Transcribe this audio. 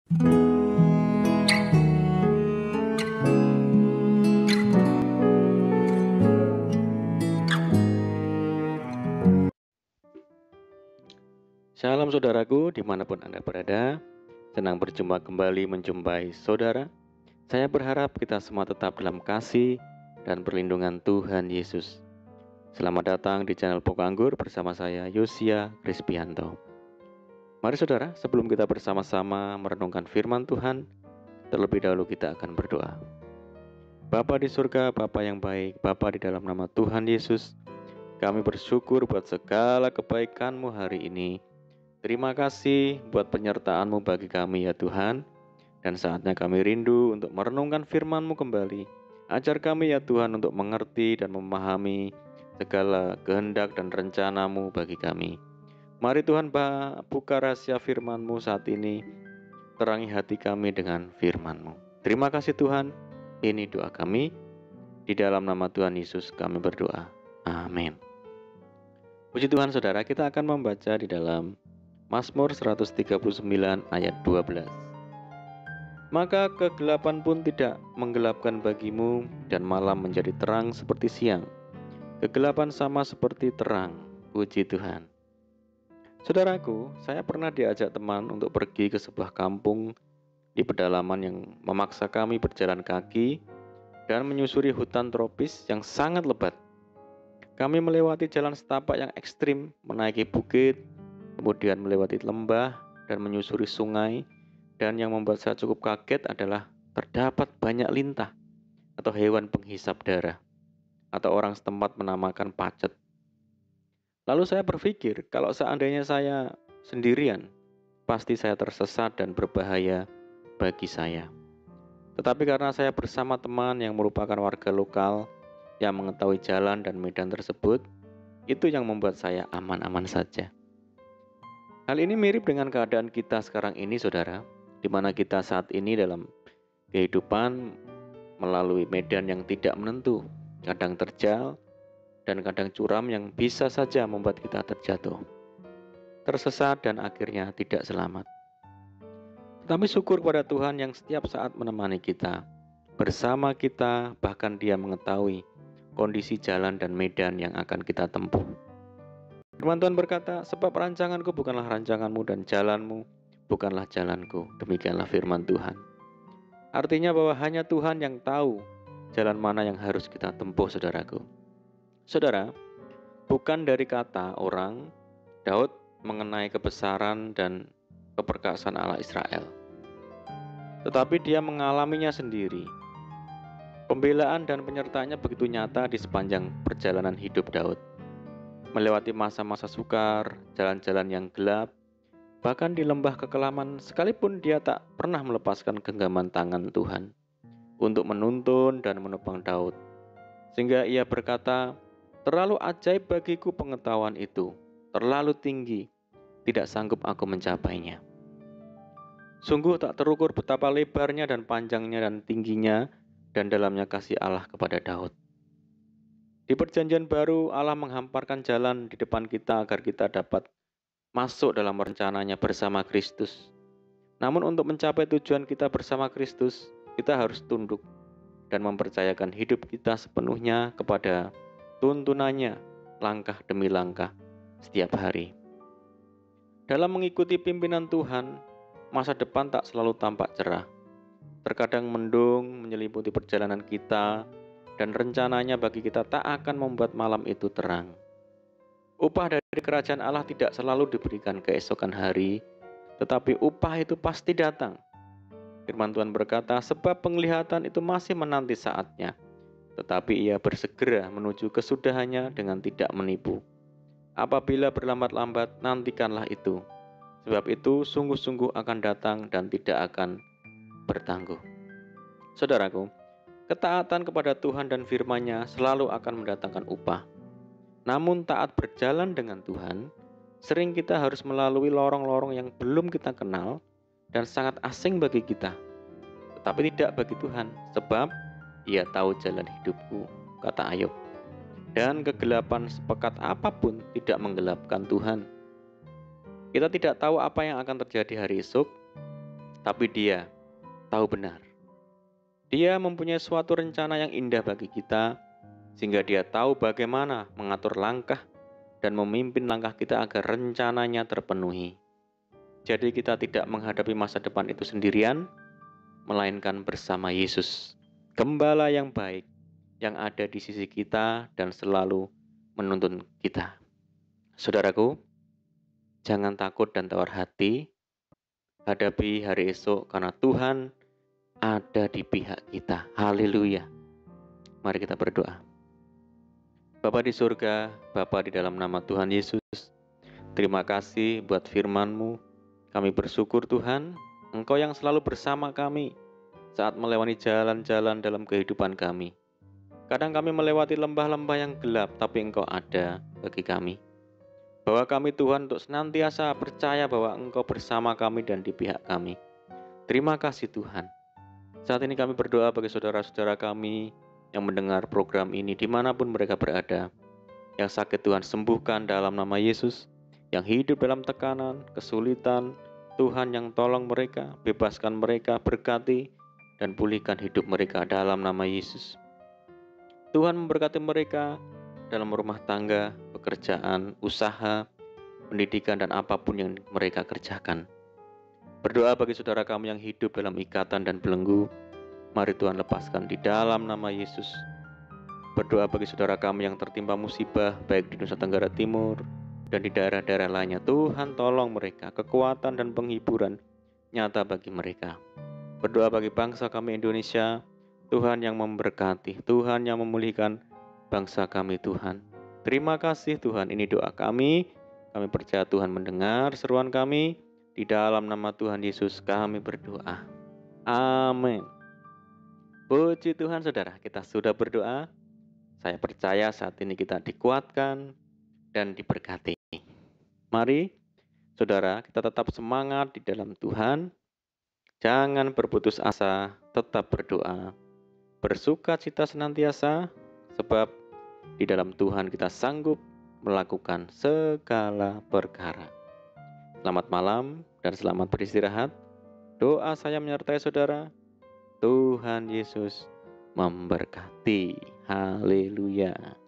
Salam saudaraku dimanapun Anda berada. Senang berjumpa kembali menjumpai saudara. Saya berharap kita semua tetap dalam kasih dan perlindungan Tuhan Yesus. Selamat datang di channel Pokok Anggur bersama saya Yosia Krispianto. Mari saudara, sebelum kita bersama-sama merenungkan firman Tuhan, terlebih dahulu kita akan berdoa. Bapa di surga, Bapa yang baik, Bapa di dalam nama Tuhan Yesus, kami bersyukur buat segala kebaikan-Mu hari ini. Terima kasih buat penyertaan-Mu bagi kami ya Tuhan. Dan saatnya kami rindu untuk merenungkan firman-Mu kembali. Ajar kami ya Tuhan untuk mengerti dan memahami segala kehendak dan rencana-Mu bagi kami. Mari Tuhan buka rahasia firman-Mu saat ini. Terangi hati kami dengan firman-Mu. Terima kasih Tuhan. Ini doa kami. Di dalam nama Tuhan Yesus kami berdoa. Amin. Puji Tuhan saudara, kita akan membaca di dalam Mazmur 139 ayat 12. Maka kegelapan pun tidak menggelapkan bagimu, dan malam menjadi terang seperti siang. Kegelapan sama seperti terang. Puji Tuhan. Saudaraku, saya pernah diajak teman untuk pergi ke sebuah kampung di pedalaman yang memaksa kami berjalan kaki dan menyusuri hutan tropis yang sangat lebat. Kami melewati jalan setapak yang ekstrim, menaiki bukit, kemudian melewati lembah dan menyusuri sungai, dan yang membuat saya cukup kaget adalah terdapat banyak lintah atau hewan penghisap darah, atau orang setempat menamakan pacet. Lalu saya berpikir, kalau seandainya saya sendirian, pasti saya tersesat dan berbahaya bagi saya. Tetapi karena saya bersama teman yang merupakan warga lokal yang mengetahui jalan dan medan tersebut, itu yang membuat saya aman-aman saja. Hal ini mirip dengan keadaan kita sekarang ini saudara, di mana kita saat ini dalam kehidupan melalui medan yang tidak menentu, kadang terjal dan kadang curam yang bisa saja membuat kita terjatuh, tersesat dan akhirnya tidak selamat. Tetapi syukur pada Tuhan yang setiap saat menemani kita, bersama kita, bahkan Dia mengetahui kondisi jalan dan medan yang akan kita tempuh. Firman Tuhan berkata, sebab rancanganku bukanlah rancanganmu dan jalanmu bukanlah jalanku. Demikianlah firman Tuhan. Artinya bahwa hanya Tuhan yang tahu jalan mana yang harus kita tempuh, saudaraku. Saudara, bukan dari kata orang, Daud mengenai kebesaran dan keperkasaan Allah Israel. Tetapi dia mengalaminya sendiri. Pembelaan dan penyertaannya begitu nyata di sepanjang perjalanan hidup Daud. Melewati masa-masa sukar, jalan-jalan yang gelap, bahkan di lembah kekelaman sekalipun dia tak pernah melepaskan genggaman tangan Tuhan untuk menuntun dan menopang Daud. Sehingga ia berkata, terlalu ajaib bagiku pengetahuan itu, terlalu tinggi, tidak sanggup aku mencapainya. Sungguh tak terukur betapa lebarnya dan panjangnya dan tingginya dan dalamnya kasih Allah kepada Daud. Di perjanjian baru, Allah menghamparkan jalan di depan kita agar kita dapat masuk dalam rencananya bersama Kristus. Namun untuk mencapai tujuan kita bersama Kristus, kita harus tunduk dan mempercayakan hidup kita sepenuhnya kepada tuntunannya langkah demi langkah setiap hari. Dalam mengikuti pimpinan Tuhan, masa depan tak selalu tampak cerah. Terkadang mendung menyelimuti perjalanan kita, dan rencananya bagi kita tak akan membuat malam itu terang. Upah dari kerajaan Allah tidak selalu diberikan keesokan hari, tetapi upah itu pasti datang. Firman Tuhan berkata, sebab penglihatan itu masih menanti saatnya, tetapi ia bersegera menuju kesudahannya dengan tidak menipu. Apabila berlambat-lambat, nantikanlah itu, sebab itu sungguh-sungguh akan datang dan tidak akan bertangguh. Saudaraku, ketaatan kepada Tuhan dan firman-Nya selalu akan mendatangkan upah. Namun taat berjalan dengan Tuhan, sering kita harus melalui lorong-lorong yang belum kita kenal dan sangat asing bagi kita. Tetapi tidak bagi Tuhan, sebab Ia tahu jalan hidupku, kata Ayub. Dan kegelapan sepekat apapun tidak menggelapkan Tuhan. Kita tidak tahu apa yang akan terjadi hari esok, tapi Dia tahu benar. Dia mempunyai suatu rencana yang indah bagi kita, sehingga Dia tahu bagaimana mengatur langkah dan memimpin langkah kita agar rencananya terpenuhi. Jadi kita tidak menghadapi masa depan itu sendirian, melainkan bersama Yesus, Gembala yang baik, yang ada di sisi kita dan selalu menuntun kita. Saudaraku, jangan takut dan tawar hati, hadapi hari esok karena Tuhan ada di pihak kita. Haleluya. Mari kita berdoa. Bapa di surga, Bapa di dalam nama Tuhan Yesus, terima kasih buat firman-Mu. Kami bersyukur Tuhan, Engkau yang selalu bersama kami saat melewati jalan-jalan dalam kehidupan kami. Kadang kami melewati lembah-lembah yang gelap, tapi Engkau ada bagi kami. Bahwa kami Tuhan untuk senantiasa percaya bahwa Engkau bersama kami dan di pihak kami. Terima kasih Tuhan. Saat ini kami berdoa bagi saudara-saudara kami yang mendengar program ini dimanapun mereka berada. Yang sakit Tuhan sembuhkan dalam nama Yesus. Yang hidup dalam tekanan, kesulitan, Tuhan yang tolong mereka, bebaskan mereka, berkati, dan pulihkan hidup mereka dalam nama Yesus. Tuhan memberkati mereka dalam rumah tangga, pekerjaan, usaha, pendidikan, dan apapun yang mereka kerjakan. Berdoa bagi saudara kami yang hidup dalam ikatan dan belenggu. Mari Tuhan lepaskan di dalam nama Yesus. Berdoa bagi saudara kami yang tertimpa musibah, baik di Nusa Tenggara Timur dan di daerah-daerah lainnya. Tuhan tolong mereka, kekuatan dan penghiburan nyata bagi mereka. Berdoa bagi bangsa kami Indonesia, Tuhan yang memberkati, Tuhan yang memulihkan bangsa kami Tuhan. Terima kasih Tuhan, ini doa kami. Kami percaya Tuhan mendengar seruan kami. Di dalam nama Tuhan Yesus kami berdoa. Amin. Puji Tuhan saudara, kita sudah berdoa. Saya percaya saat ini kita dikuatkan dan diberkati. Mari saudara, kita tetap semangat di dalam Tuhan. Jangan berputus asa, tetap berdoa. Bersukacita senantiasa, sebab di dalam Tuhan kita sanggup melakukan segala perkara. Selamat malam dan selamat beristirahat. Doa saya menyertai saudara. Tuhan Yesus memberkati. Haleluya.